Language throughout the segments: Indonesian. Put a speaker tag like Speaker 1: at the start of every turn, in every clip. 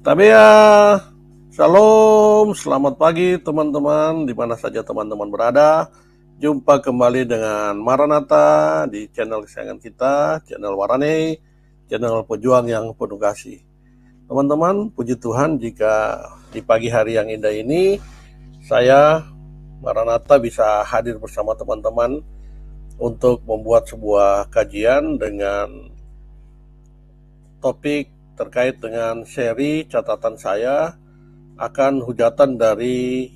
Speaker 1: Tapi ya, shalom, selamat pagi teman-teman, di mana saja teman-teman berada. Jumpa kembali dengan Maranatha di channel kesayangan kita, channel Warane, channel pejuang yang penuh kasih. Teman-teman, puji Tuhan jika di pagi hari yang indah ini, saya, Maranatha, bisa hadir bersama teman-teman untuk membuat sebuah kajian dengan topik terkait dengan seri catatan saya akan hujatan dari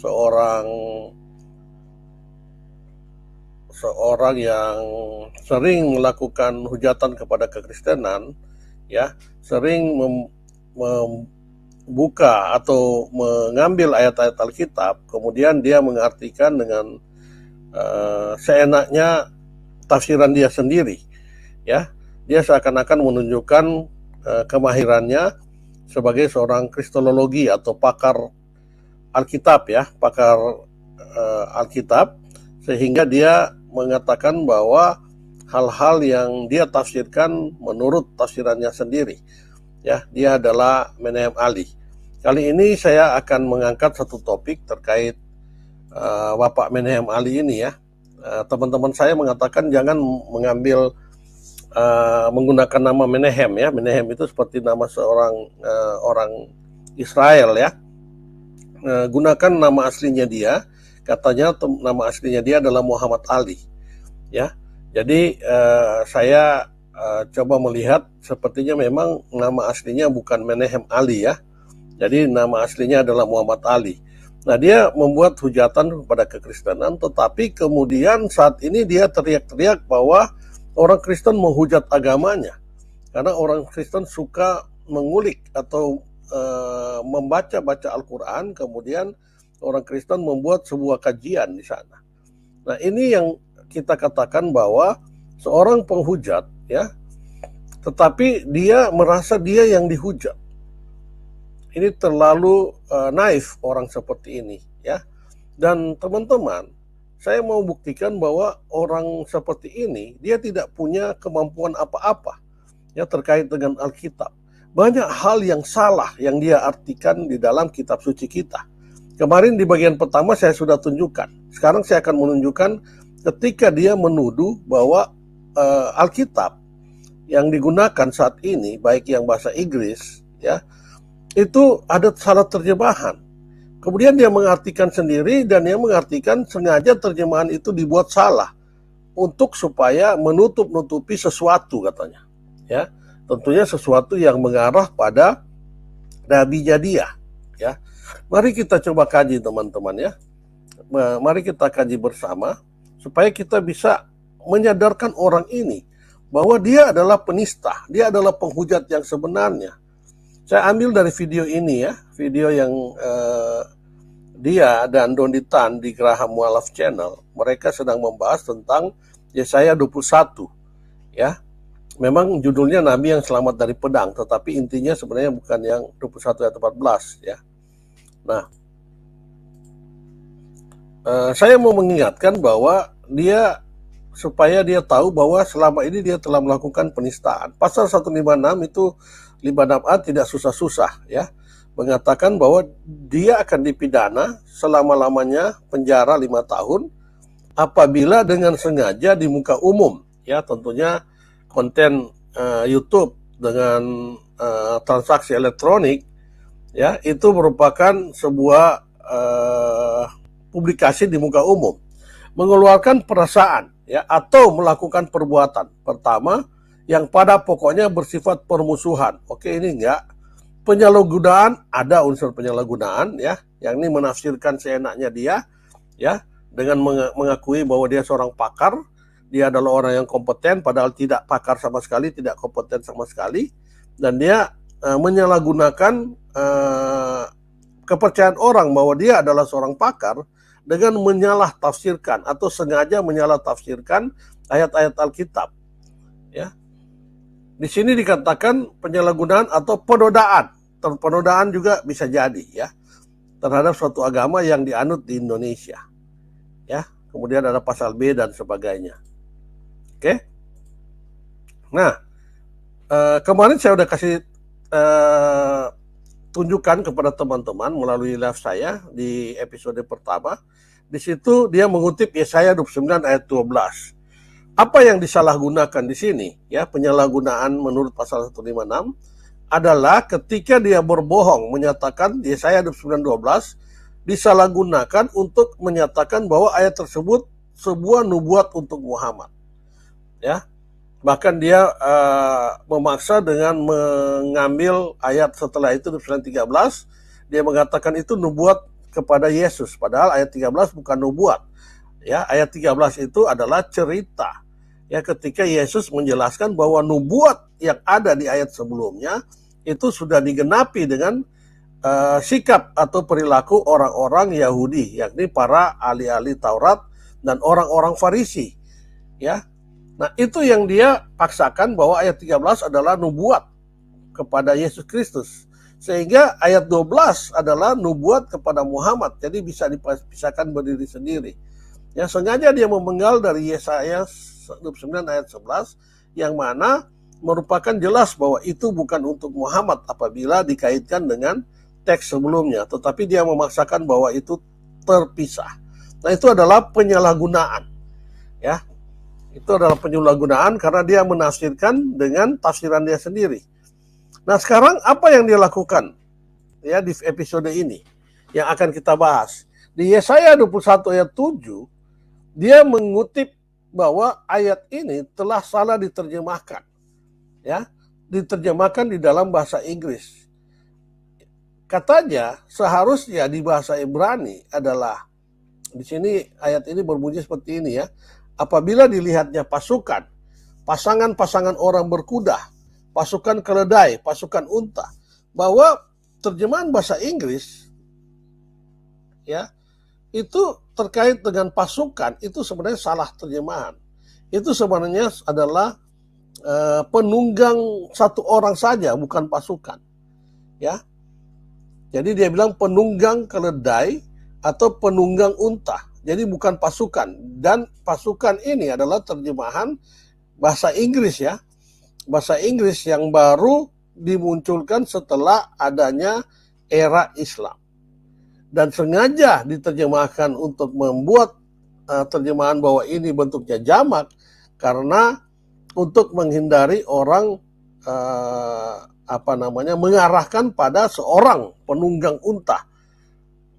Speaker 1: seorang yang sering melakukan hujatan kepada kekristenan, ya, sering membuka atau mengambil ayat-ayat Alkitab, kemudian dia mengartikan dengan seenaknya tafsiran dia sendiri, ya. Dia seakan-akan menunjukkan kemahirannya sebagai seorang kristologi atau pakar Alkitab, ya, pakar Alkitab, sehingga dia mengatakan bahwa hal-hal yang dia tafsirkan menurut tafsirannya sendiri, ya, dia adalah Menahem Ali. Kali ini saya akan mengangkat satu topik terkait Bapak Menahem Ali ini, ya. Teman-teman saya mengatakan jangan mengambil menggunakan nama Menahem, ya. Menahem itu seperti nama seorang orang Israel, ya. Gunakan nama aslinya dia. Katanya nama aslinya dia adalah Muhammad Ali, ya. Jadi saya coba melihat sepertinya memang nama aslinya bukan Menahem Ali, ya. Jadi nama aslinya adalah Muhammad Ali. Nah, dia membuat hujatan kepada kekristenan, tetapi kemudian saat ini dia teriak-teriak bahwa orang Kristen menghujat agamanya, karena orang Kristen suka mengulik atau membaca Al-Quran, kemudian orang Kristen membuat sebuah kajian di sana. Nah, ini yang kita katakan bahwa seorang penghujat, ya, tetapi dia merasa dia yang dihujat. Ini terlalu naif orang seperti ini, ya. Dan teman-teman, saya mau buktikan bahwa orang seperti ini dia tidak punya kemampuan apa-apa, ya, terkait dengan Alkitab. Banyak hal yang salah yang dia artikan di dalam kitab suci kita. Kemarin di bagian pertama saya sudah tunjukkan. Sekarang saya akan menunjukkan ketika dia menuduh bahwa Alkitab yang digunakan saat ini, baik yang bahasa Inggris, ya, itu ada salah terjemahan. Kemudian dia mengartikan sendiri, dan dia mengartikan sengaja terjemahan itu dibuat salah untuk supaya menutup-nutupi sesuatu, katanya, ya. Tentunya sesuatu yang mengarah pada Nabi Jadiah, ya. Mari kita coba kaji, teman-teman, ya. Mari kita kaji bersama supaya kita bisa menyadarkan orang ini bahwa dia adalah penista, dia adalah penghujat yang sebenarnya. Saya ambil dari video ini, ya, video yang dia dan Donny Tan di Graham Mualaf Channel. Mereka sedang membahas tentang Yesaya 21, ya. Memang judulnya Nabi yang selamat dari pedang, tetapi intinya sebenarnya bukan yang 21 ayat 14, ya. Nah, saya mau mengingatkan bahwa dia, supaya dia tahu bahwa selama ini dia telah melakukan penistaan. Pasal 156 itu 56A tidak susah-susah, ya, mengatakan bahwa dia akan dipidana selama-lamanya penjara 5 tahun apabila dengan sengaja di muka umum, ya, tentunya konten YouTube dengan transaksi elektronik, ya, itu merupakan sebuah publikasi di muka umum, mengeluarkan perasaan, ya, atau melakukan perbuatan pertama yang pada pokoknya bersifat permusuhan. Oke, ini enggak. Penyalahgunaan, ada unsur penyalahgunaan, ya, yang ini menafsirkan seenaknya dia, ya, dengan mengakui bahwa dia seorang pakar, dia adalah orang yang kompeten, padahal tidak pakar sama sekali, tidak kompeten sama sekali, dan dia menyalahgunakan kepercayaan orang bahwa dia adalah seorang pakar dengan menyalah tafsirkan atau sengaja menyalah tafsirkan ayat-ayat Alkitab, ya. Di sini dikatakan penyalahgunaan atau penodaan. Penodaan juga bisa jadi, ya, terhadap suatu agama yang dianut di Indonesia, ya. Kemudian ada pasal B dan sebagainya. Oke. Nah, kemarin saya udah kasih tunjukkan kepada teman-teman melalui live saya di episode pertama. Di situ dia mengutip Yesaya 29 ayat 12. Apa yang disalahgunakan di sini, ya, penyalahgunaan menurut pasal 156 adalah ketika dia berbohong menyatakan Yesaya 29:12 disalahgunakan untuk menyatakan bahwa ayat tersebut sebuah nubuat untuk Muhammad. Ya. Bahkan dia memaksa dengan mengambil ayat setelah itu 29:13, dia mengatakan itu nubuat kepada Yesus, padahal ayat 13 bukan nubuat. Ya, ayat 13 itu adalah cerita. Ya, ketika Yesus menjelaskan bahwa nubuat yang ada di ayat sebelumnya itu sudah digenapi dengan sikap atau perilaku orang-orang Yahudi, yakni para ahli-ahli Taurat dan orang-orang Farisi. Ya. Nah, itu yang dia paksakan bahwa ayat 13 adalah nubuat kepada Yesus Kristus. Sehingga ayat 12 adalah nubuat kepada Muhammad. Jadi bisa dipisahkan berdiri sendiri. Ya, sengaja dia memenggal dari Yesaya 29 ayat 11 yang mana merupakan jelas bahwa itu bukan untuk Muhammad apabila dikaitkan dengan teks sebelumnya, tetapi dia memaksakan bahwa itu terpisah. Nah, itu adalah penyalahgunaan. Ya. Itu adalah penyalahgunaan karena dia menafsirkan dengan tafsiran dia sendiri. Nah, sekarang apa yang dia lakukan ya di episode ini yang akan kita bahas. Di Yesaya 21 ayat 7, dia mengutip bahwa ayat ini telah salah diterjemahkan. Ya, diterjemahkan di dalam bahasa Inggris. Katanya seharusnya di bahasa Ibrani adalah, di sini ayat ini berbunyi seperti ini ya. Apabila dilihatnya pasukan, pasangan-pasangan orang berkuda, pasukan keledai, pasukan unta, bahwa terjemahan bahasa Inggris ya itu terkait dengan pasukan itu sebenarnya salah terjemahan. Itu sebenarnya adalah penunggang satu orang saja, bukan pasukan. Ya. Jadi dia bilang penunggang keledai atau penunggang unta. Jadi bukan pasukan, dan pasukan ini adalah terjemahan bahasa Inggris ya. Bahasa Inggris yang baru dimunculkan setelah adanya era Islam. Dan sengaja diterjemahkan untuk membuat terjemahan bahwa ini bentuknya jamak karena untuk menghindari orang mengarahkan pada seorang penunggang unta.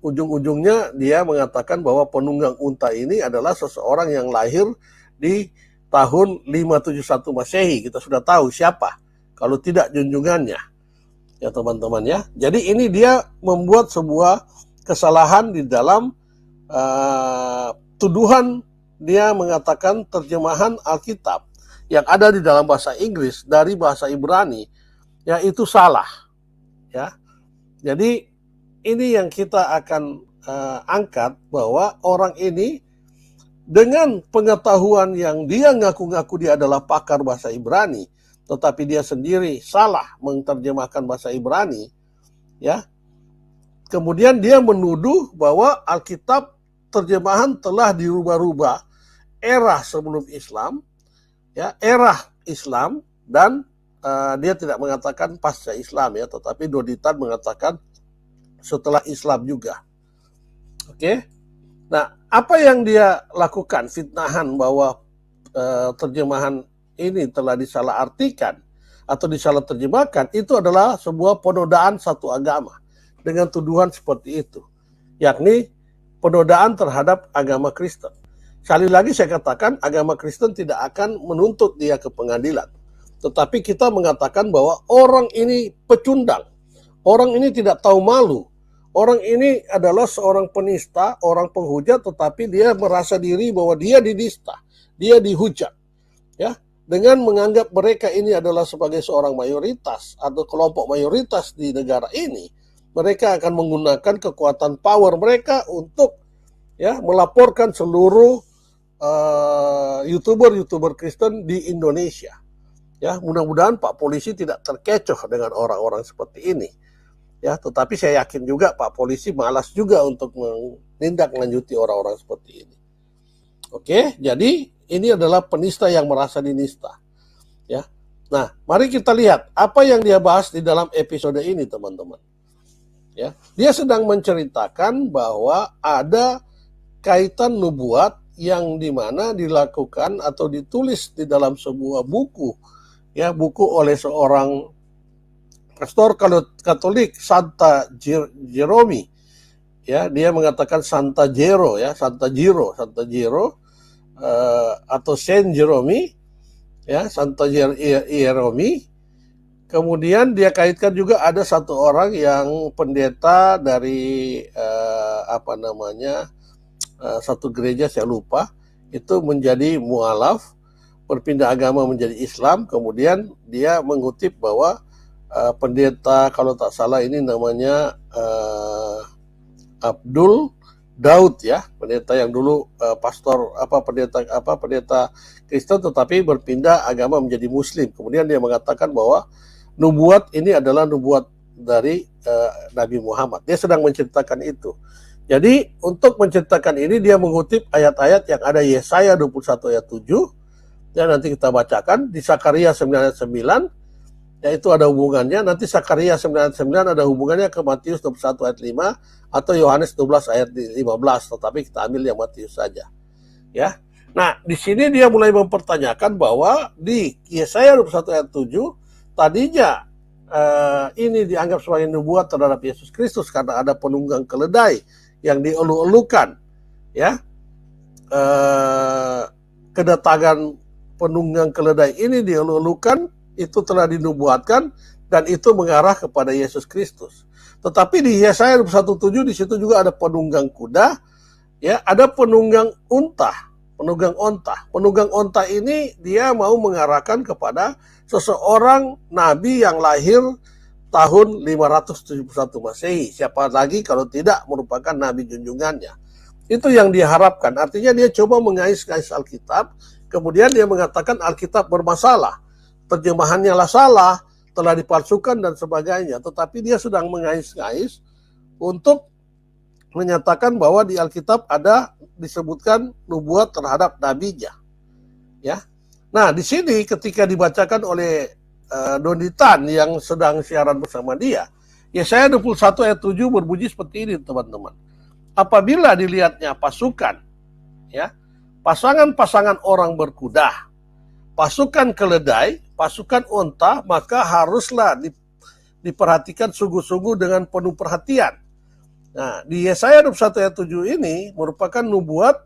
Speaker 1: Ujung-ujungnya dia mengatakan bahwa penunggang unta ini adalah seseorang yang lahir di tahun 571 Masehi. Kita sudah tahu siapa, kalau tidak junjungannya. Ya teman-teman ya. Jadi ini dia membuat sebuah kesalahan di dalam tuduhan. Dia mengatakan terjemahan Alkitab yang ada di dalam bahasa Inggris dari bahasa Ibrani, ya itu salah. Ya. Jadi ini yang kita akan angkat bahwa orang ini dengan pengetahuan yang dia ngaku-ngaku dia adalah pakar bahasa Ibrani, tetapi dia sendiri salah menerjemahkan bahasa Ibrani, ya. Kemudian dia menuduh bahwa Alkitab terjemahan telah dirubah-rubah era sebelum Islam, ya, era Islam, dan dia tidak mengatakan pasca Islam ya, tetapi Doditan mengatakan setelah Islam juga. Oke. Nah, apa yang dia lakukan? Fitnahan bahwa terjemahan ini telah disalahartikan atau disalah terjemahkan, itu adalah sebuah penodaan satu agama dengan tuduhan seperti itu, yakni penodaan terhadap agama Kristen. Sekali lagi saya katakan, agama Kristen tidak akan menuntut dia ke pengadilan, tetapi kita mengatakan bahwa orang ini pecundang, orang ini tidak tahu malu. Orang ini adalah seorang penista, orang penghujat, tetapi dia merasa diri bahwa dia didista, dia dihujat. Ya, dengan menganggap mereka ini adalah sebagai seorang mayoritas atau kelompok mayoritas di negara ini, mereka akan menggunakan kekuatan power mereka untuk ya melaporkan seluruh YouTuber Kristen di Indonesia. Ya, mudah-mudahan Pak Polisi tidak terkecoh dengan orang-orang seperti ini. Ya, tetapi saya yakin juga Pak Polisi malas juga untuk menindaklanjuti orang-orang seperti ini. Oke, jadi ini adalah penista yang merasa dinista. Ya. Nah, mari kita lihat apa yang dia bahas di dalam episode ini, teman-teman. Ya, dia sedang menceritakan bahwa ada kaitan nubuat yang dimana dilakukan atau ditulis di dalam sebuah buku, ya, buku oleh seorang pastor Katolik, Santa Jeromi. Ya, dia mengatakan Santa Jero, ya, Santa Jero atau Saint Jeromi, ya, Santa Jeromi. Kemudian dia kaitkan juga ada satu orang yang pendeta dari satu gereja, saya lupa, itu menjadi mualaf, berpindah agama menjadi Islam. Kemudian dia mengutip bahwa pendeta, kalau tak salah ini namanya Abdul Daud, ya, pendeta yang dulu pendeta Kristen tetapi berpindah agama menjadi Muslim. Kemudian dia mengatakan bahwa nubuat ini adalah nubuat dari Nabi Muhammad. Dia sedang menceritakan itu. Jadi untuk menceritakan ini dia mengutip ayat-ayat yang ada Yesaya 21 ayat 7. Ya, nanti kita bacakan di Sakaria 9 ayat 9. Yaitu ada hubungannya. Nanti Sakaria 9 ayat 9 ada hubungannya ke Matius 21 ayat 5 atau Yohanes 12 ayat 15. Tetapi kita ambil yang Matius saja. Ya. Nah, di sini dia mulai mempertanyakan bahwa di Yesaya 21 ayat 7 tadinya ini dianggap sebagai nubuat terhadap Yesus Kristus karena ada penunggang keledai yang dielu-elukan, ya. Kedatangan penunggang keledai ini dielu-elukan, itu telah dinubuatkan dan itu mengarah kepada Yesus Kristus. Tetapi di Yesaya 21:7 di situ juga ada penunggang kuda, ya, ada penunggang unta. Penunggang onta ini dia mau mengarahkan kepada seseorang nabi yang lahir tahun 571 Masehi. Siapa lagi kalau tidak merupakan nabi junjungannya. Itu yang diharapkan. Artinya dia coba mengais-ngais Alkitab, kemudian dia mengatakan Alkitab bermasalah. Terjemahannya lah salah, telah dipalsukan dan sebagainya. Tetapi dia sedang mengais-ngais untuk menyatakan bahwa di Alkitab ada disebutkan nubuat terhadap nabinya, ya. Nah, di sini ketika dibacakan oleh Doni Tan yang sedang siaran bersama dia, Yesaya 21 ayat 7 berbunyi seperti ini, teman-teman. Apabila dilihatnya pasukan, ya, pasangan-pasangan orang berkuda, pasukan keledai, pasukan unta, maka haruslah diperhatikan sungguh-sungguh dengan penuh perhatian. Nah, di Yesaya 21 ayat 7 ini merupakan nubuat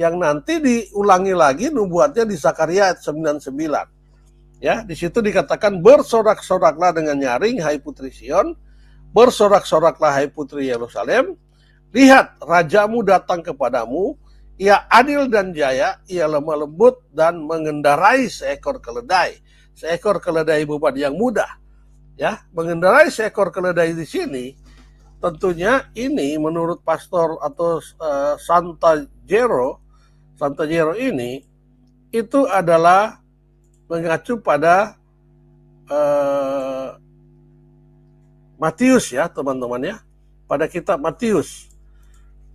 Speaker 1: yang nanti diulangi lagi nubuatnya di Zakaria ayat 99. Ya, di situ dikatakan bersorak-soraklah dengan nyaring hai putri Sion, bersorak-soraklah hai putri Yerusalem. Lihat, rajamu datang kepadamu, ia adil dan jaya, ia lemah lembut dan mengendarai seekor keledai. Seekor keledai beban yang mudah. Ya, mengendarai seekor keledai di sini tentunya ini menurut pastor atau Santa Jero ini itu adalah mengacu pada Matius, ya, teman-teman, ya, pada kitab Matius.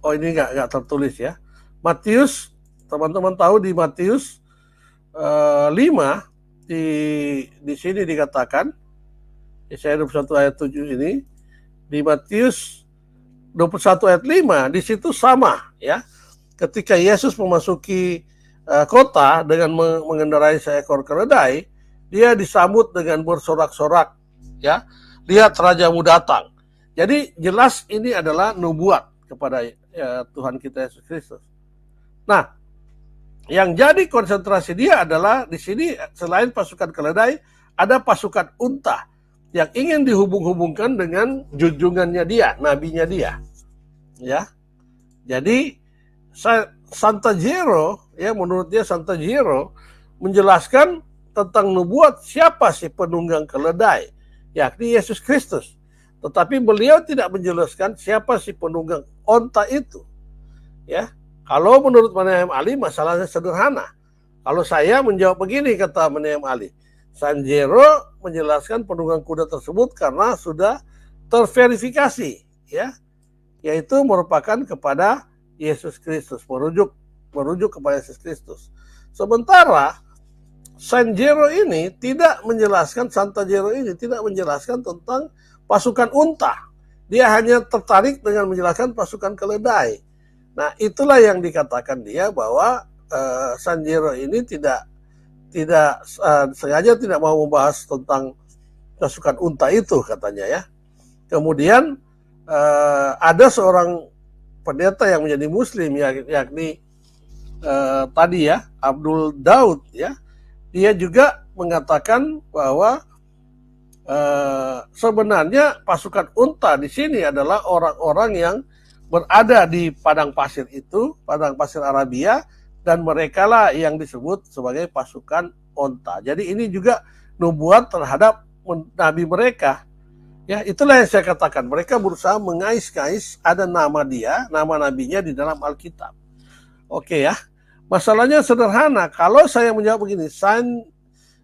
Speaker 1: Oh, ini nggak tertulis, ya. Matius, teman-teman tahu di Matius 5 di sini dikatakan Yesaya 21 ayat 7 ini. Di Matius 21 ayat 5, di situ sama, ya. Ketika Yesus memasuki kota dengan mengendarai seekor keledai, dia disambut dengan bersorak-sorak, ya. Lihat rajamu datang. Jadi jelas ini adalah nubuat kepada Tuhan kita Yesus Kristus. Nah, yang jadi konsentrasi dia adalah di sini selain pasukan keledai, ada pasukan unta yang ingin dihubung-hubungkan dengan junjungannya dia, nabinya dia, ya. Jadi Santa Jero, ya, menurut dia Santa Jero menjelaskan tentang nubuat siapa sih penunggang keledai, yakni Yesus Kristus. Tetapi beliau tidak menjelaskan siapa sih penunggang onta itu, ya. Kalau menurut Menahem Ali masalahnya sederhana. Kalau saya menjawab begini, kata Menahem Ali, San Jero menjelaskan penunggang kuda tersebut karena sudah terverifikasi, ya, yaitu merupakan kepada Yesus Kristus, merujuk kepada Yesus Kristus. Sementara San Jero ini tidak menjelaskan, Santa Jero ini tidak menjelaskan tentang pasukan unta. Dia hanya tertarik dengan menjelaskan pasukan keledai. Nah, itulah yang dikatakan dia bahwa Sanjiro ini tidak sengaja tidak mau membahas tentang pasukan unta itu, katanya ya. Kemudian ada seorang pendeta yang menjadi Muslim, yakni tadi ya, Abdul Daud ya, dia juga mengatakan bahwa sebenarnya pasukan unta di sini adalah orang-orang yang berada di padang pasir itu, padang pasir Arabia, dan mereka lah yang disebut sebagai pasukan unta. Jadi ini juga nubuat terhadap nabi mereka. Ya, itulah yang saya katakan. Mereka berusaha mengais-ngais ada nama dia, nama nabinya di dalam Alkitab. Oke ya. Masalahnya sederhana. Kalau saya menjawab begini,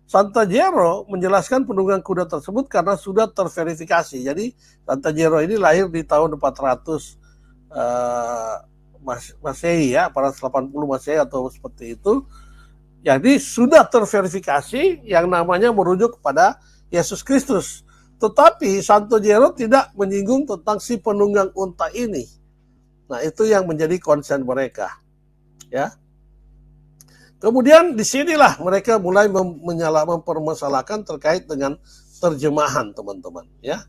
Speaker 1: Santajero menjelaskan penunggang kuda tersebut karena sudah terverifikasi. Jadi Santajero ini lahir di tahun 400 Masehi ya, 480 Masehi atau seperti itu. Jadi sudah terverifikasi yang namanya merujuk kepada Yesus Kristus. Tetapi Santojero tidak menyinggung tentang si penunggang unta ini. Nah, itu yang menjadi concern mereka. Ya. Kemudian disinilah mereka mulai mempermasalahkan terkait dengan terjemahan, teman-teman. Ya.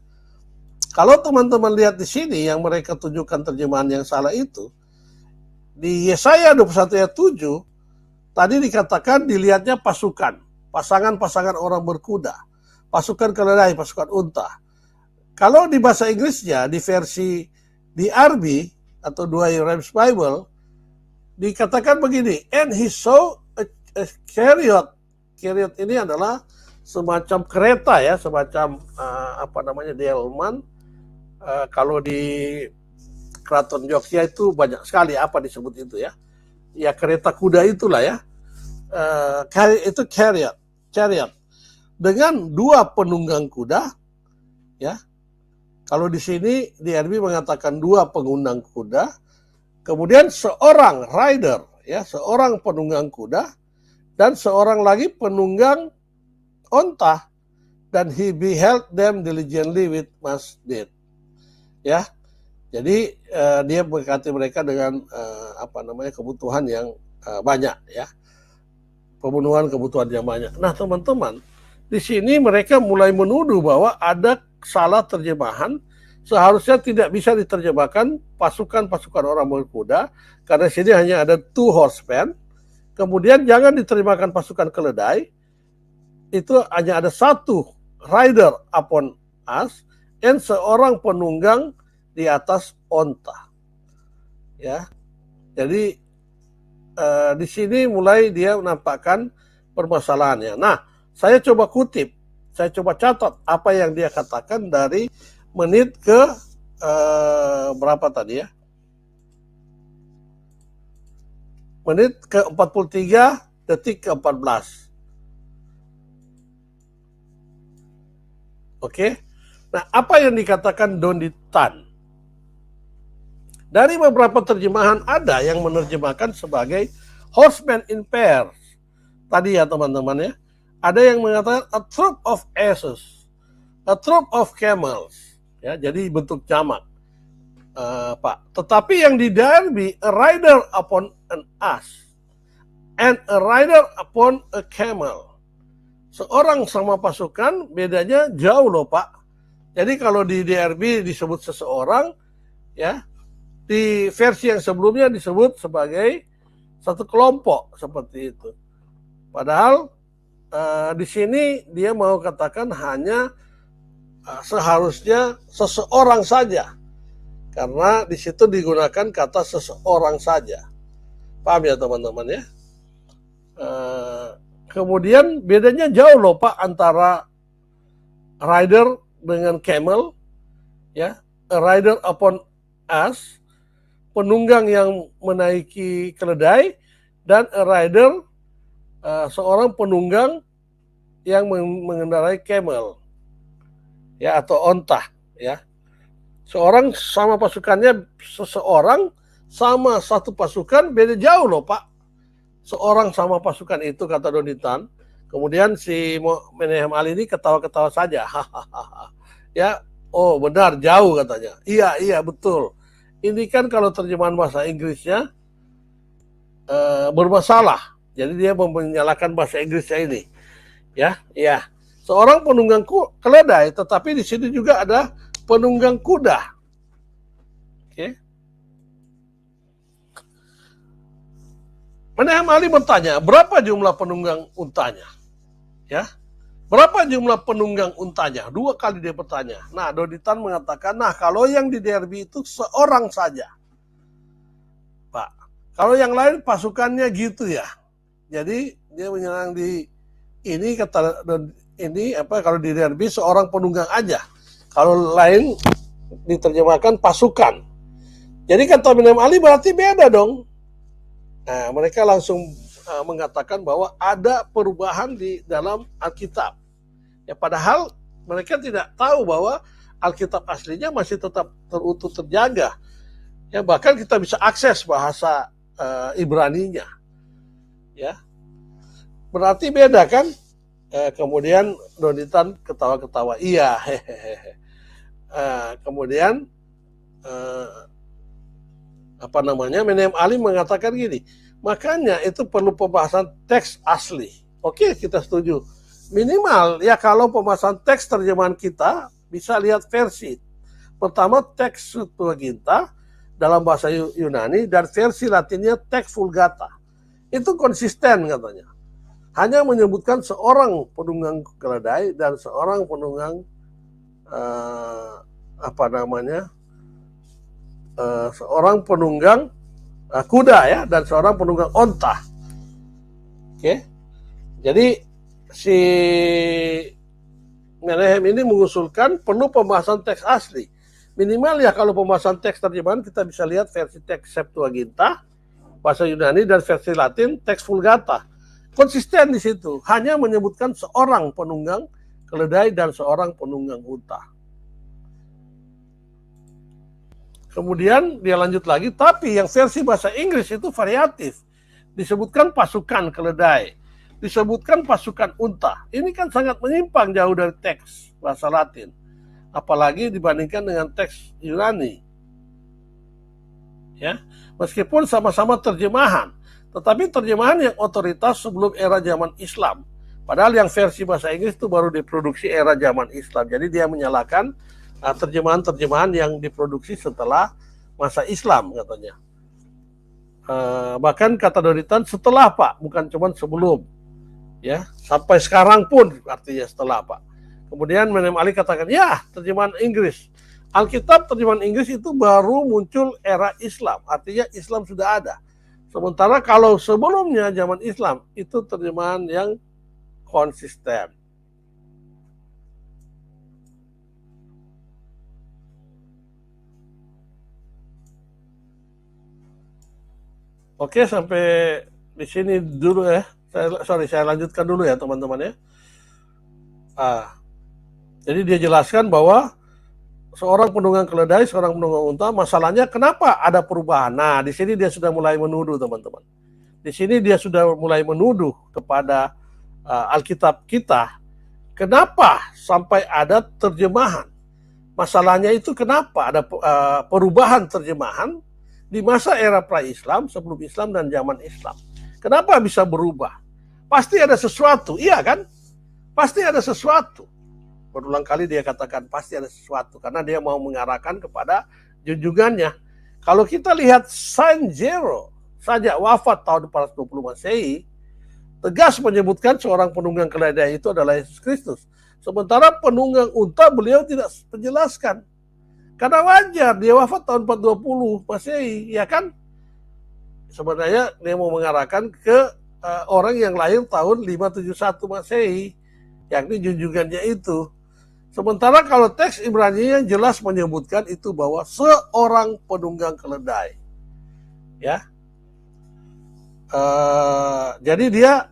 Speaker 1: Kalau teman-teman lihat di sini yang mereka tunjukkan terjemahan yang salah itu, di Yesaya 21 ayat 7, tadi dikatakan dilihatnya pasukan, pasangan-pasangan orang berkuda, pasukan keledai, pasukan unta. Kalau di bahasa Inggrisnya, di versi DRB atau Dua Rems Bible, dikatakan begini, and he saw a chariot. Chariot ini adalah semacam kereta ya, semacam delman. Kalau di Keraton Jogja itu banyak sekali apa disebut itu ya. Ya kereta kuda itulah ya. Itu chariot. Dengan dua penunggang kuda ya. Kalau di sini di RB mengatakan dua penunggang kuda, kemudian seorang rider ya, seorang penunggang kuda dan seorang lagi penunggang onta, dan he beheld them diligently with much need. Ya. Jadi dia berkati mereka dengan kebutuhan yang banyak ya, pemenuhan kebutuhan yang banyak. Nah teman-teman, di sini mereka mulai menuduh bahwa ada salah terjemahan. Seharusnya tidak bisa diterjemahkan pasukan-pasukan orang berkuda, karena di sini hanya ada 2 horsemen. Kemudian jangan diterjemahkan pasukan keledai, itu hanya ada 1 rider upon us, dan seorang penunggang di atas onta, ya. Jadi di sini mulai dia menampakkan permasalahannya. Nah, saya coba kutip, saya coba catat apa yang dia katakan dari menit ke berapa tadi ya? Menit ke 43 detik ke 14. Oke. Nah, apa yang dikatakan Donditan? Dari beberapa terjemahan ada yang menerjemahkan sebagai horsemen in pairs. Tadi ya teman-teman ya. Ada yang mengatakan a troop of asses, a troop of camels. Ya, jadi bentuk jamak. Pak. Tetapi yang di Derby, a rider upon an ass and a rider upon a camel. Seorang sama pasukan bedanya jauh loh Pak. Jadi kalau di DRB disebut seseorang, ya, di versi yang sebelumnya disebut sebagai satu kelompok seperti itu. Padahal di sini dia mau katakan hanya seharusnya seseorang saja, karena di situ digunakan kata seseorang saja. Paham ya teman-teman ya? Kemudian bedanya jauh loh Pak antara rider dengan camel, ya, a rider upon ass, penunggang yang menaiki keledai, dan a rider, seorang penunggang yang mengendarai camel, ya, atau onta, ya. Seorang sama pasukannya, seseorang sama satu pasukan beda jauh loh Pak. Seorang sama pasukan itu, kata Donditan. Kemudian si Menahem Ali ini ketawa-ketawa saja. Ya, Oh benar, jauh katanya. Iya, iya betul. Ini kan kalau terjemahan bahasa Inggrisnya bermasalah. Jadi dia menyalahkan bahasa Inggrisnya ini. Ya, iya. Seorang penunggang keledai, tetapi di sini juga ada penunggang kuda. Oke. Menahem Ali bertanya, berapa jumlah penunggang untanya? Ya, berapa jumlah penunggang untanya? 2 kali dia bertanya. Nah, Doditan mengatakan, nah kalau yang di derby itu seorang saja, Pak. Kalau yang lain pasukannya gitu ya. Jadi dia menyerang di ini kata ini apa kalau di derby seorang penunggang aja. Kalau lain diterjemahkan pasukan. Jadi kata Menahem Ali berarti beda dong. Nah, mereka langsung mengatakan bahwa ada perubahan di dalam Alkitab. Ya, padahal mereka tidak tahu bahwa Alkitab aslinya masih tetap terutuh terjaga. Ya, bahkan kita bisa akses bahasa Ibraninya. Ya, berarti beda kan? Kemudian Donitan ketawa-ketawa. Iya, hehehe. Kemudian Menahem Ali mengatakan gini, makanya itu perlu pembahasan teks asli. Oke, kita setuju. Minimal ya kalau pembahasan teks terjemahan kita bisa lihat versi. Pertama teks Septuaginta dalam bahasa Yunani dan versi Latinnya teks Vulgata. Itu konsisten katanya. Hanya menyebutkan seorang penunggang keledai dan seorang penunggang seorang penunggang kuda ya dan seorang penunggang onta. Oke. Jadi si Menahem ini mengusulkan perlu pembahasan teks asli. Minimal ya kalau pembahasan teks terjemahan kita bisa lihat versi teks Septuaginta bahasa Yunani dan versi Latin teks Vulgata. Konsisten di situ, hanya menyebutkan seorang penunggang keledai dan seorang penunggang unta. Kemudian dia lanjut lagi, tapi yang versi bahasa Inggris itu variatif. Disebutkan pasukan keledai, disebutkan pasukan unta. Ini kan sangat menyimpang jauh dari teks bahasa Latin. Apalagi dibandingkan dengan teks Yunani. Ya, meskipun sama-sama terjemahan, tetapi terjemahan yang otoritas sebelum era zaman Islam. Padahal yang versi bahasa Inggris itu baru diproduksi era zaman Islam. Jadi dia menyalahkan terjemahan-terjemahan yang diproduksi setelah masa Islam katanya. Bahkan kata Donitan setelah Pak, bukan cuma sebelum. Ya, sampai sekarang pun artinya setelah Pak. Kemudian Menahem Ali katakan, ya terjemahan Inggris. Alkitab terjemahan Inggris itu baru muncul era Islam, artinya Islam sudah ada. Sementara kalau sebelumnya zaman Islam itu terjemahan yang konsisten. Oke, sampai di sini dulu ya. Saya lanjutkan dulu ya teman-teman ya. Jadi dia jelaskan bahwa seorang penunggang keledai, seorang penunggang unta, masalahnya kenapa ada perubahan? Nah, di sini dia sudah mulai menuduh teman-teman. Di sini dia sudah mulai menuduh kepada Alkitab kita, kenapa sampai ada terjemahan? Masalahnya itu kenapa ada perubahan terjemahan di masa era pra-Islam, sebelum Islam dan zaman Islam. Kenapa bisa berubah? Pasti ada sesuatu, iya kan? Pasti ada sesuatu. Berulang kali dia katakan pasti ada sesuatu, karena dia mau mengarahkan kepada junjungannya. Kalau kita lihat Saint Zero saja wafat tahun 420 Masehi, tegas menyebutkan seorang penunggang keledai itu adalah Yesus Kristus. Sementara penunggang unta beliau tidak menjelaskan. Karena wajar, dia wafat tahun 420 Masehi, ya kan? Sebenarnya dia mau mengarahkan ke orang yang lahir tahun 571 Masehi, yakni junjungannya itu. Sementara kalau teks Ibrani yang jelas menyebutkan itu bahwa seorang penunggang keledai. Ya. Jadi dia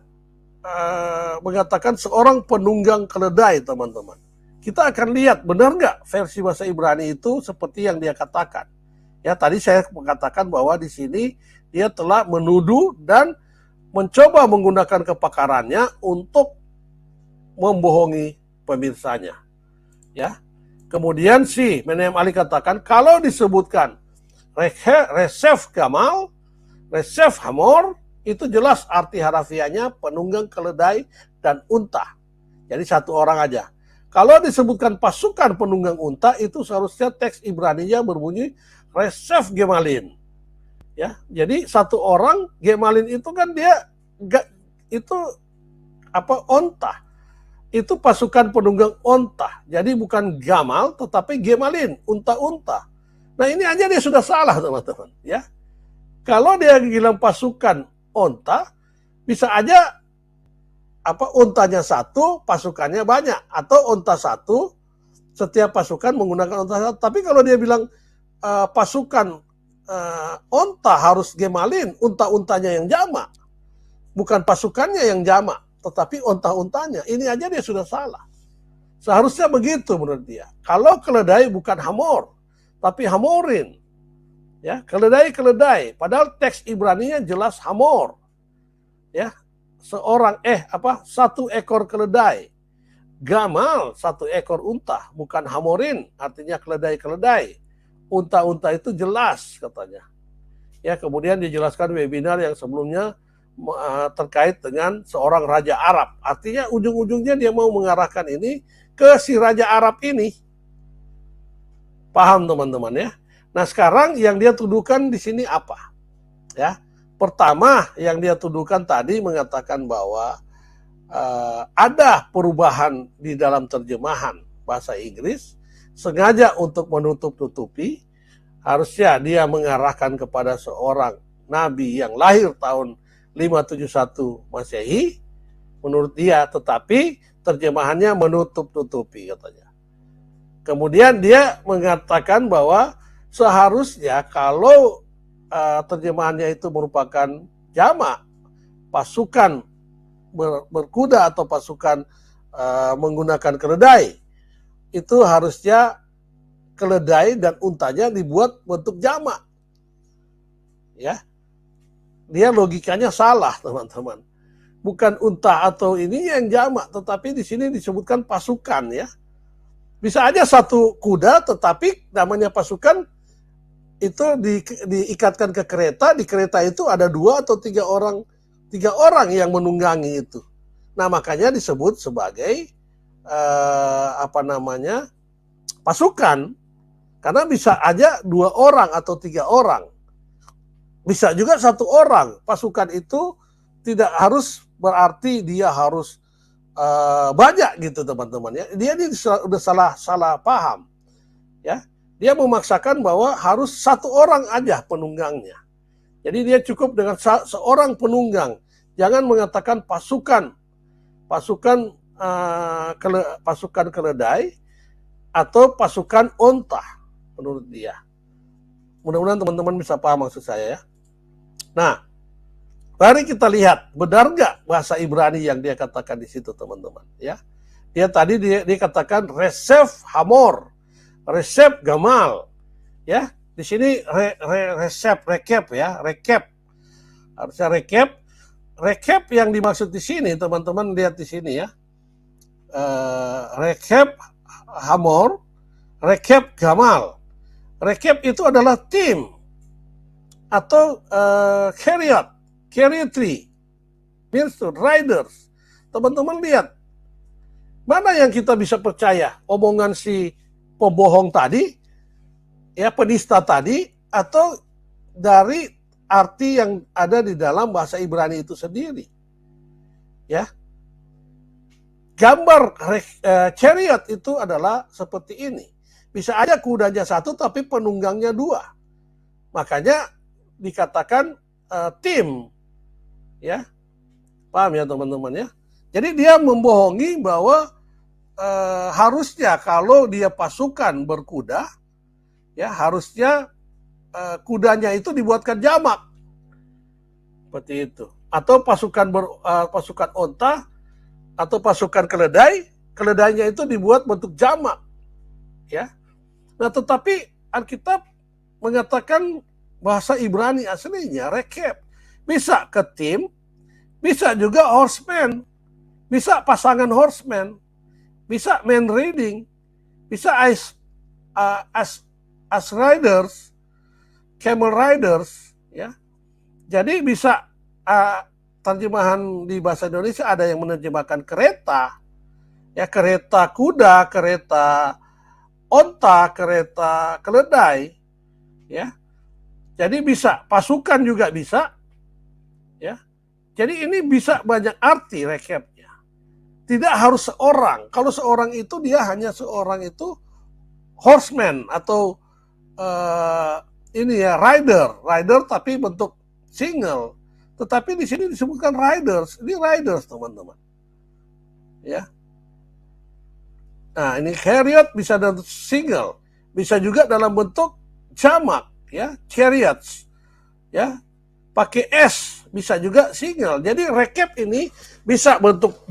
Speaker 1: mengatakan seorang penunggang keledai, teman-teman. Kita akan lihat benar nggak versi bahasa Ibrani itu seperti yang dia katakan. Ya, tadi saya mengatakan bahwa di sini dia telah menuduh dan mencoba menggunakan kepakarannya untuk membohongi pemirsanya. Ya, Kemudian si Menahem Ali katakan, kalau disebutkan Resef Gamal, Resef Hamor, itu jelas arti harafiahnya penunggang keledai dan unta. Jadi satu orang aja. Kalau disebutkan pasukan penunggang unta, itu seharusnya teks Ibrani-nya berbunyi Resef Gemalin. Ya, jadi satu orang Gemalin itu kan dia itu onta. Itu pasukan penunggang onta. Jadi bukan gamal, tetapi gemalin, unta-unta. Nah ini aja dia sudah salah teman-teman. Ya, kalau dia bilang pasukan onta, bisa aja ontanya satu, pasukannya banyak. Atau onta satu, setiap pasukan menggunakan onta satu. Tapi kalau dia bilang pasukan onta harus gemalin, unta-untanya yang jamak. Bukan pasukannya yang jamak, tetapi onta-untanya. Ini aja dia sudah salah. Seharusnya begitu menurut dia. Kalau keledai bukan hamor, tapi hamorin. Ya, keledai. Padahal teks Ibrani-nya jelas hamor. Ya, satu ekor keledai. Gamal, satu ekor unta, bukan hamorin, artinya keledai. Unta-unta itu jelas katanya. Ya, kemudian dijelaskan webinar yang sebelumnya terkait dengan seorang raja Arab. Artinya ujung-ujungnya dia mau mengarahkan ini ke si raja Arab ini. Paham teman-teman ya? Nah sekarang yang dia tuduhkan di sini apa? Ya, pertama yang dia tuduhkan tadi mengatakan bahwa ada perubahan di dalam terjemahan bahasa Inggris sengaja untuk menutup-tutupi. Harusnya dia mengarahkan kepada seorang nabi yang lahir tahun 571 Masehi menurut dia, tetapi terjemahannya menutup-tutupi katanya. Kemudian dia mengatakan bahwa seharusnya kalau terjemahannya itu merupakan jamak, pasukan berkuda atau pasukan menggunakan keledai, itu harusnya keledai dan untanya dibuat bentuk jamak. Ya, dia logikanya salah teman-teman. Bukan unta atau ini yang jamak, tetapi di sini disebutkan pasukan ya. Bisa aja satu kuda, tetapi namanya pasukan itu diikatkan ke kereta. Di kereta itu ada 2 atau 3 orang yang menunggangi itu. Nah makanya disebut sebagai pasukan. Karena bisa aja 2 orang atau 3 orang. Bisa juga 1 orang. Pasukan itu tidak harus berarti dia harus banyak gitu teman-teman ya. Dia ini udah salah paham. Ya. Dia memaksakan bahwa harus 1 orang aja penunggangnya. Jadi dia cukup dengan seorang penunggang. Jangan mengatakan pasukan keledai atau pasukan onta menurut dia. Mudah-mudahan teman-teman bisa paham maksud saya ya. Nah, mari kita lihat benar nggak bahasa Ibrani yang dia katakan di situ teman-teman ya. Dia tadi dia katakan Resef Hamor, Resef Gamal ya. Di sini rekap ya, rekap. Harusnya rekap. Rekap yang dimaksud di sini teman-teman lihat di sini ya. Rekap Hamor, rekap Gamal. Rekap itu adalah tim atau chariotry, riders. Teman-teman lihat, mana yang kita bisa percaya? Omongan si pembohong tadi, ya penista tadi, atau dari arti yang ada di dalam bahasa Ibrani itu sendiri? Ya, gambar chariot itu adalah seperti ini. Bisa aja kudanya 1 tapi penunggangnya 2. Makanya dikatakan tim. Ya. Paham ya teman-teman ya? Jadi dia membohongi bahwa harusnya kalau dia pasukan berkuda ya harusnya kudanya itu dibuatkan jamak. Seperti itu. Atau pasukan onta atau pasukan keledainya itu dibuat bentuk jamak. Ya. Nah, tetapi Alkitab mengatakan bahasa Ibrani aslinya rekap. Bisa ke tim, bisa juga horseman, bisa pasangan horseman, bisa man reading, bisa as riders, camel riders, ya. Jadi bisa terjemahan di bahasa Indonesia ada yang menerjemahkan kereta, ya, kereta kuda, kereta onta, kereta keledai, ya. Jadi bisa pasukan juga bisa, ya. Jadi ini bisa banyak arti recapnya. Tidak harus seorang. Kalau seorang itu dia hanya seorang itu horseman atau ini ya rider tapi bentuk single. Tetapi di sini disebutkan riders. Ini riders, teman-teman. Ya. Nah, ini chariot bisa dalam single, bisa juga dalam bentuk jamak, ya, chariots. Ya. Pakai S bisa juga single. Jadi recap ini bisa bentuk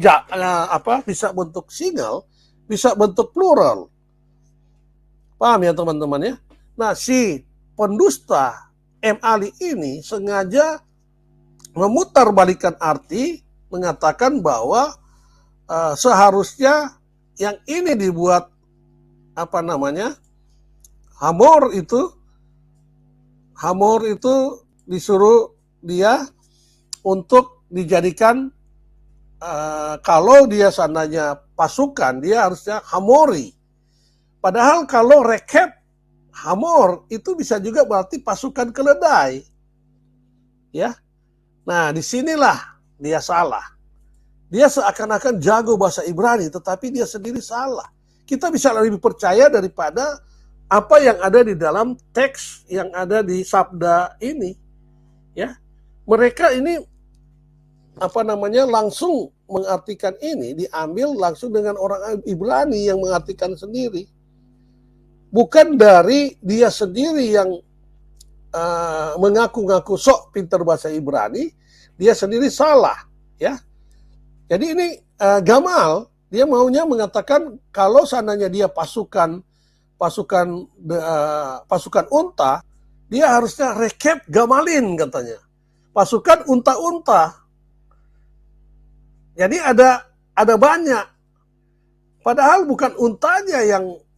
Speaker 1: bisa bentuk single, bisa bentuk plural. Paham ya, teman-teman ya? Nah, si pendusta M. Ali ini sengaja memutarbalikkan arti, mengatakan bahwa seharusnya yang ini dibuat Hamor itu disuruh dia untuk dijadikan kalau dia sananya pasukan, dia harusnya Hamori. Padahal kalau recap Hamor itu bisa juga berarti pasukan keledai. Ya. Nah, disinilah dia salah. Dia seakan-akan jago bahasa Ibrani, tetapi dia sendiri salah. Kita bisa lebih percaya daripada apa yang ada di dalam teks yang ada di sabda ini. Ya, mereka ini langsung mengartikan ini, diambil langsung dengan orang Ibrani yang mengartikan sendiri. Bukan dari dia sendiri yang mengaku-ngaku sok pintar bahasa Ibrani, dia sendiri salah, ya. Jadi ini Gamal, dia maunya mengatakan kalau seandainya dia pasukan unta, dia harusnya recap Gamalin katanya. Pasukan unta-unta. Jadi ada banyak. Padahal bukan untanya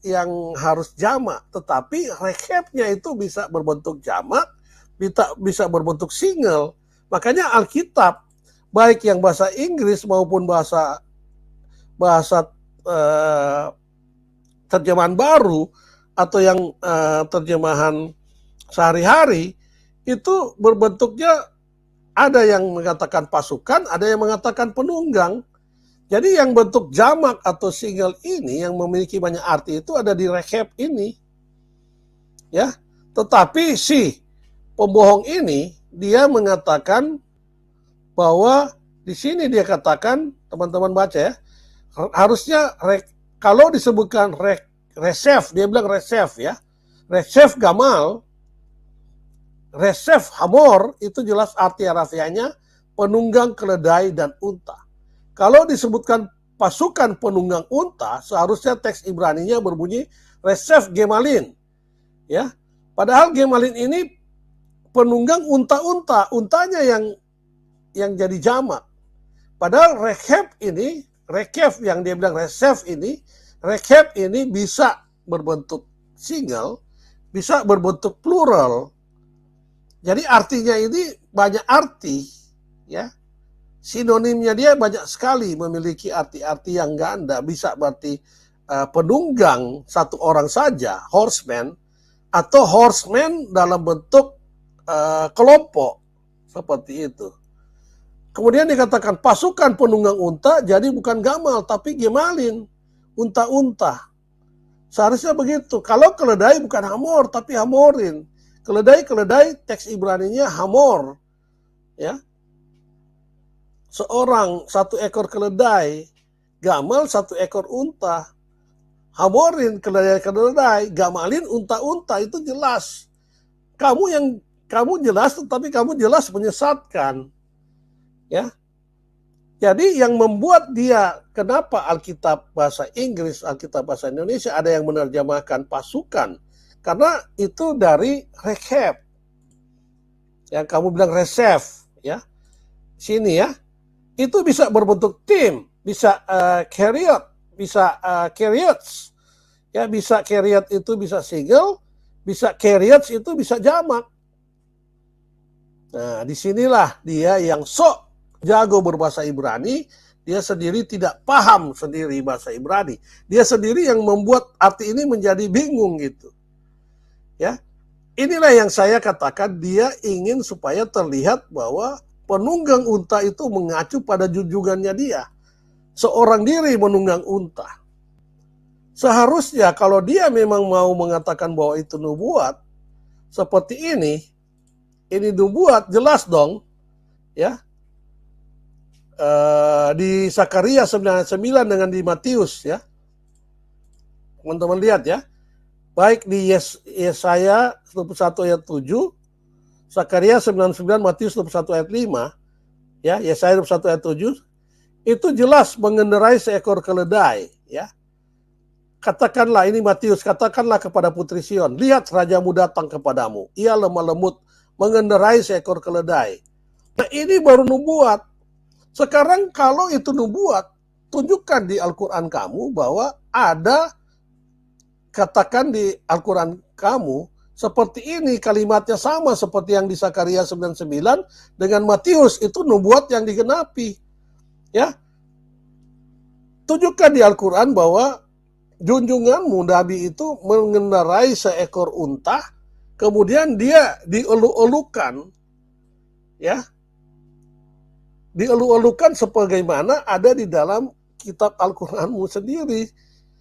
Speaker 1: yang harus jamak, tetapi recapnya itu bisa berbentuk jamak, bisa berbentuk single. Makanya Alkitab baik yang bahasa Inggris maupun bahasa terjemahan baru atau yang terjemahan sehari-hari itu berbentuknya ada yang mengatakan pasukan, ada yang mengatakan penunggang. Jadi yang bentuk jamak atau single ini yang memiliki banyak arti itu ada di recap ini. Ya. Tetapi si pembohong ini dia mengatakan bahwa di sini dia katakan, teman-teman baca ya, harusnya kalau disebutkan resef, dia bilang resef ya, resef Gamal, resef Hamor, itu jelas arti harafiahnya penunggang keledai dan unta. Kalau disebutkan pasukan penunggang unta, seharusnya teks Ibraninya berbunyi resef Gemalin, ya. Padahal Gemalin ini penunggang unta-unta, untanya yang jadi jamak. Padahal recap yang dia bilang recap ini bisa berbentuk single, bisa berbentuk plural. Jadi artinya ini banyak arti, ya. Sinonimnya dia banyak sekali, memiliki arti-arti yang ganda. Bisa berarti penunggang satu orang saja, horseman, atau horseman dalam bentuk kelompok, seperti itu. Kemudian dikatakan pasukan penunggang unta, jadi bukan Gamal, tapi Gemalin, unta-unta. Seharusnya begitu. Kalau keledai bukan Hamor, tapi Hamorin. Keledai, teks Ibraninya Hamor. Ya. Satu ekor keledai, Gamal satu ekor unta. Hamorin keledai, Gamalin unta-unta, itu jelas. Kamu jelas, tetapi kamu jelas menyesatkan. Ya, jadi yang membuat dia, kenapa Alkitab bahasa Inggris, Alkitab bahasa Indonesia ada yang menerjemahkan pasukan, karena itu dari recap, yang kamu bilang reserve, ya, sini ya, itu bisa berbentuk tim, bisa chariot, bisa chariots, Ya, bisa keriat itu bisa single, bisa keriat itu bisa jamak. Nah, disinilah dia yang sok jago berbahasa Ibrani, dia sendiri tidak paham sendiri bahasa Ibrani. Dia sendiri yang membuat arti ini menjadi bingung gitu. Ya, inilah yang saya katakan dia ingin supaya terlihat bahwa penunggang unta itu mengacu pada junjungannya dia. Seorang diri menunggang unta. Seharusnya kalau dia memang mau mengatakan bahwa itu nubuat, seperti ini nubuat jelas dong, ya. Di Sakaria 9 dengan di Matius, ya. Teman-teman lihat ya. Baik di Yesaya 21 ayat 7, Sakaria 99, Matius 21 ayat 5, ya, Yesaya 21 ayat 7, itu jelas mengendarai seekor keledai, ya. Katakanlah, ini Matius, katakanlah kepada putri Sion, lihat rajamu datang kepadamu, ia lemah lembut mengendarai seekor keledai. Nah, ini baru nubuat. Sekarang kalau itu nubuat, tunjukkan di Al-Quran kamu bahwa ada, katakan di Al-Quran kamu, seperti ini kalimatnya sama seperti yang di Sakaria 99 dengan Matius, itu nubuat yang digenapi. Ya, tunjukkan di Al-Quran bahwa junjunganmu Nabi itu mengendarai seekor unta, kemudian dia dielu-elukan, ya, dielu-elukan sebagaimana ada di dalam kitab Al-Quranmu sendiri.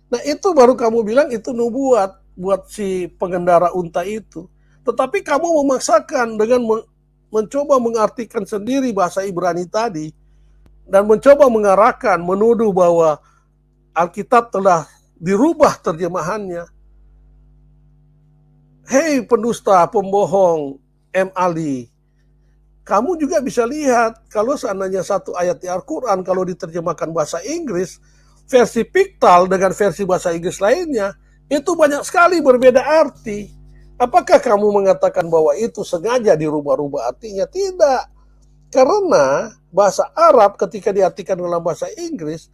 Speaker 1: Nah, itu baru kamu bilang itu nubuat buat si pengendara unta itu. Tetapi kamu memaksakan dengan mencoba mengartikan sendiri bahasa Ibrani tadi dan mencoba mengarahkan, menuduh bahwa Alkitab telah dirubah terjemahannya. Hei pendusta, pembohong, M. Ali, kamu juga bisa lihat kalau seandainya satu ayat di Al-Quran kalau diterjemahkan bahasa Inggris, versi Piktal dengan versi bahasa Inggris lainnya, itu banyak sekali berbeda arti. Apakah kamu mengatakan bahwa itu sengaja dirubah-rubah artinya? Tidak. Karena bahasa Arab ketika diartikan dalam bahasa Inggris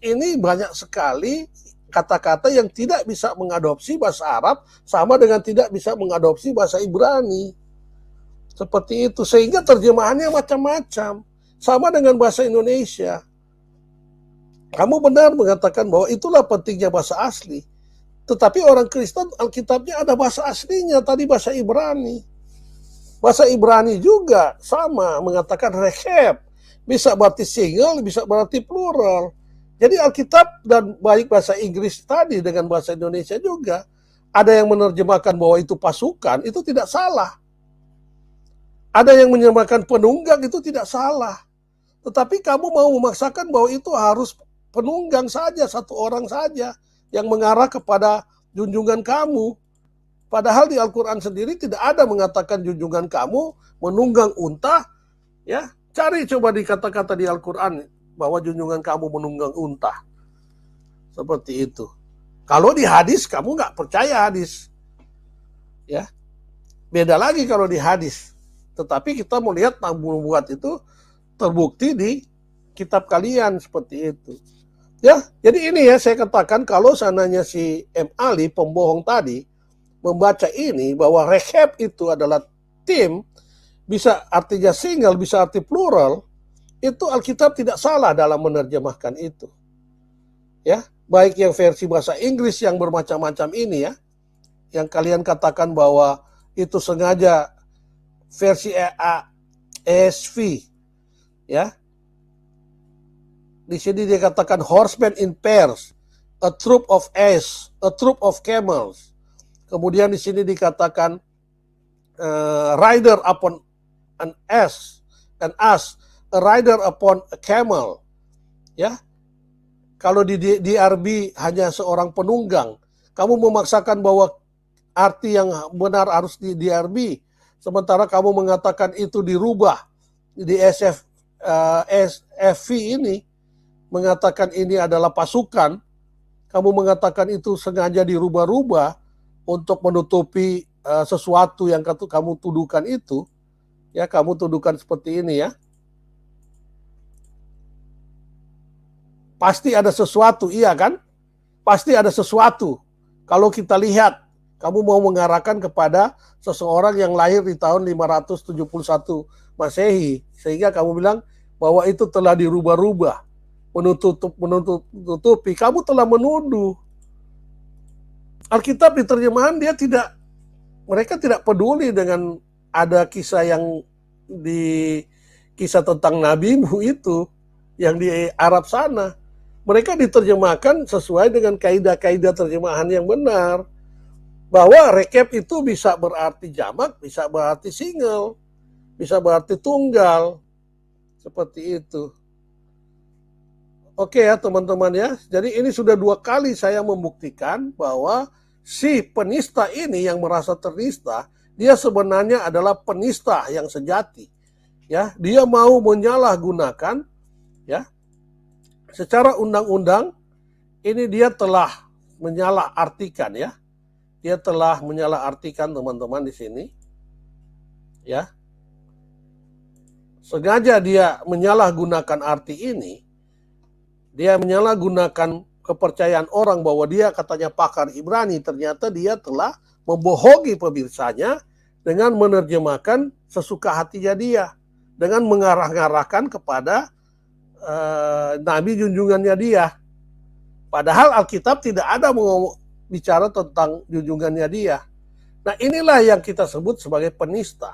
Speaker 1: ini banyak sekali kata-kata yang tidak bisa mengadopsi bahasa Arab sama dengan tidak bisa mengadopsi bahasa Ibrani. Seperti itu, sehingga terjemahannya macam-macam. Sama dengan bahasa Indonesia. Kamu benar mengatakan bahwa itulah pentingnya bahasa asli. Tetapi orang Kristen, Alkitabnya ada bahasa aslinya, tadi bahasa Ibrani. Bahasa Ibrani juga sama, mengatakan reheb. Bisa berarti single, bisa berarti plural. Jadi Alkitab dan baik bahasa Inggris tadi dengan bahasa Indonesia juga, ada yang menerjemahkan bahwa itu pasukan, itu tidak salah. Ada yang menyamakan penunggang, itu tidak salah. Tetapi kamu mau memaksakan bahwa itu harus penunggang saja, satu orang saja yang mengarah kepada junjungan kamu. Padahal di Al-Quran sendiri tidak ada mengatakan junjungan kamu menunggang unta. Ya, cari coba di kata-kata di Al-Quran bahwa junjungan kamu menunggang unta. Seperti itu. Kalau di hadis kamu nggak percaya hadis. Ya, beda lagi kalau di hadis. Tetapi kita melihat nubuat itu terbukti di kitab kalian seperti itu. Ya, jadi ini ya saya katakan kalau seandainya si M. Ali pembohong tadi membaca ini bahwa reheb itu adalah tim, bisa artinya single, bisa arti plural, itu Alkitab tidak salah dalam menerjemahkan itu. Ya, baik yang versi bahasa Inggris yang bermacam-macam ini ya, yang kalian katakan bahwa itu sengaja versi ESV, ya. Di sini dia katakan horsemen in pairs, a troop of ass, a troop of camels. Kemudian di sini dikatakan rider upon an ass, a rider upon a camel. Ya. Kalau di DRB hanya seorang penunggang, kamu memaksakan bahwa arti yang benar harus di DRB. Sementara kamu mengatakan itu dirubah di SFV ini, mengatakan ini adalah pasukan, kamu mengatakan itu sengaja dirubah-rubah untuk menutupi sesuatu yang kamu tuduhkan itu, ya kamu tuduhkan seperti ini ya. Pasti ada sesuatu, iya kan? pasti ada sesuatu. Kalau kita lihat, kamu mau mengarahkan kepada seseorang yang lahir di tahun 571 Masehi, sehingga kamu bilang bahwa itu telah dirubah-rubah, menutupi. Kamu telah menuduh. Alkitab di terjemahan mereka tidak peduli dengan ada kisah yang kisah tentang nabimu itu yang di Arab sana. Mereka diterjemahkan sesuai dengan kaidah-kaidah terjemahan yang benar. Bahwa rekap itu bisa berarti jamak, bisa berarti single, bisa berarti tunggal. Seperti itu. Oke ya teman-teman ya. Jadi ini sudah 2 kali saya membuktikan bahwa si penista ini yang merasa ternista, dia sebenarnya adalah penista yang sejati. Ya, dia mau menyalahgunakan, ya, secara undang-undang ini dia telah menyalahartikan, ya. Dia telah menyalahartikan teman-teman di sini. Ya. Sengaja dia menyalahgunakan arti ini. Dia menyalahgunakan kepercayaan orang bahwa dia katanya pakar Ibrani, ternyata dia telah membohongi pemirsanya dengan menerjemahkan sesuka hatinya dia, dengan mengarah-arahkan kepada nabi junjungannya dia. Padahal Alkitab tidak ada bicara tentang junjungannya dia. Nah, inilah yang kita sebut sebagai penista.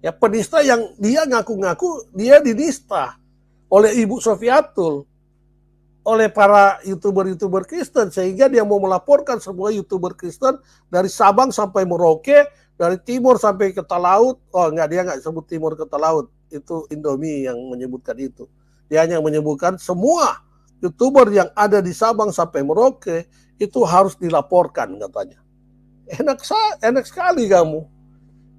Speaker 1: Ya, penista yang dia ngaku-ngaku dia dinista oleh Ibu Sofiatul, oleh para YouTuber Kristen, sehingga dia mau melaporkan semua YouTuber Kristen dari Sabang sampai Merauke, dari timur sampai ke Talaut. Oh, enggak, dia enggak sebut timur ke Talaut. Itu Indomie yang menyebutkan itu. Dia hanya menyebutkan semua YouTuber yang ada di Sabang sampai Merauke itu harus dilaporkan katanya. Enak sekali kamu.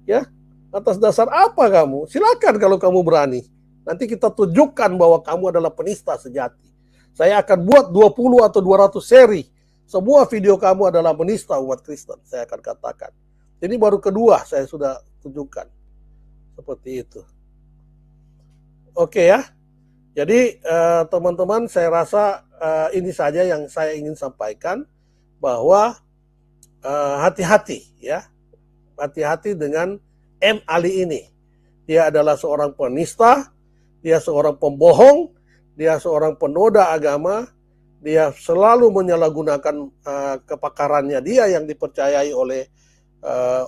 Speaker 1: Ya, atas dasar apa kamu? Silakan kalau kamu berani. Nanti kita tunjukkan bahwa kamu adalah penista sejati. Saya akan buat 20 atau 200 seri. Semua video kamu adalah menista umat Kristen, saya akan katakan. Ini baru kedua saya sudah tunjukkan. Seperti itu. Oke ya. Jadi teman-teman, saya rasa ini saja yang saya ingin sampaikan, bahwa hati-hati ya. Hati-hati dengan M. Ali ini. Dia adalah seorang penista, dia seorang pembohong, dia seorang penoda agama, dia selalu menyalahgunakan kepakarannya dia yang dipercayai oleh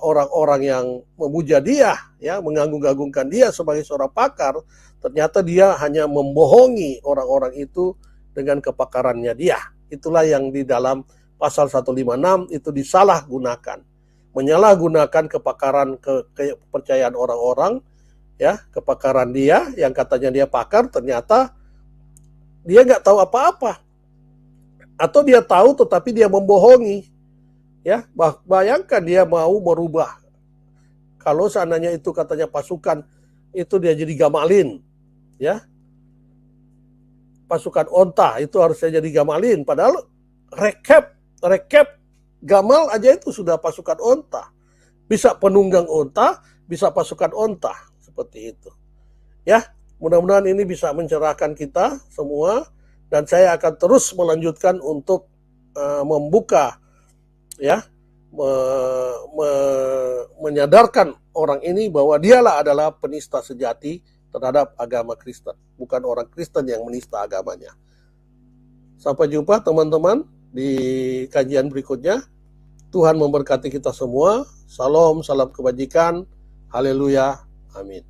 Speaker 1: orang-orang yang memuja dia, ya, mengagung-agungkan dia sebagai seorang pakar. Ternyata dia hanya membohongi orang-orang itu dengan kepakarannya dia. Itulah yang di dalam pasal 156 itu disalahgunakan. Menyalahgunakan kepakaran, kepercayaan orang-orang, ya, kepakaran dia yang katanya dia pakar, ternyata dia nggak tahu apa-apa. Atau dia tahu tetapi dia membohongi. Ya, bayangkan dia mau merubah. Kalau seandainya itu katanya pasukan, itu dia jadi gamalin. Ya, pasukan onta itu harusnya jadi gamalin. Padahal rekap gamal aja itu sudah pasukan onta. Bisa penunggang onta, bisa pasukan onta. Seperti itu. Ya, mudah-mudahan ini bisa mencerahkan kita semua. Dan saya akan terus melanjutkan untuk membuka, ya, menyadarkan orang ini bahwa dialah adalah penista sejati terhadap agama Kristen, bukan orang Kristen yang menista agamanya. Sampai jumpa teman-teman di kajian berikutnya. Tuhan memberkati kita semua. Salam, salam kebajikan. Haleluya. Amin.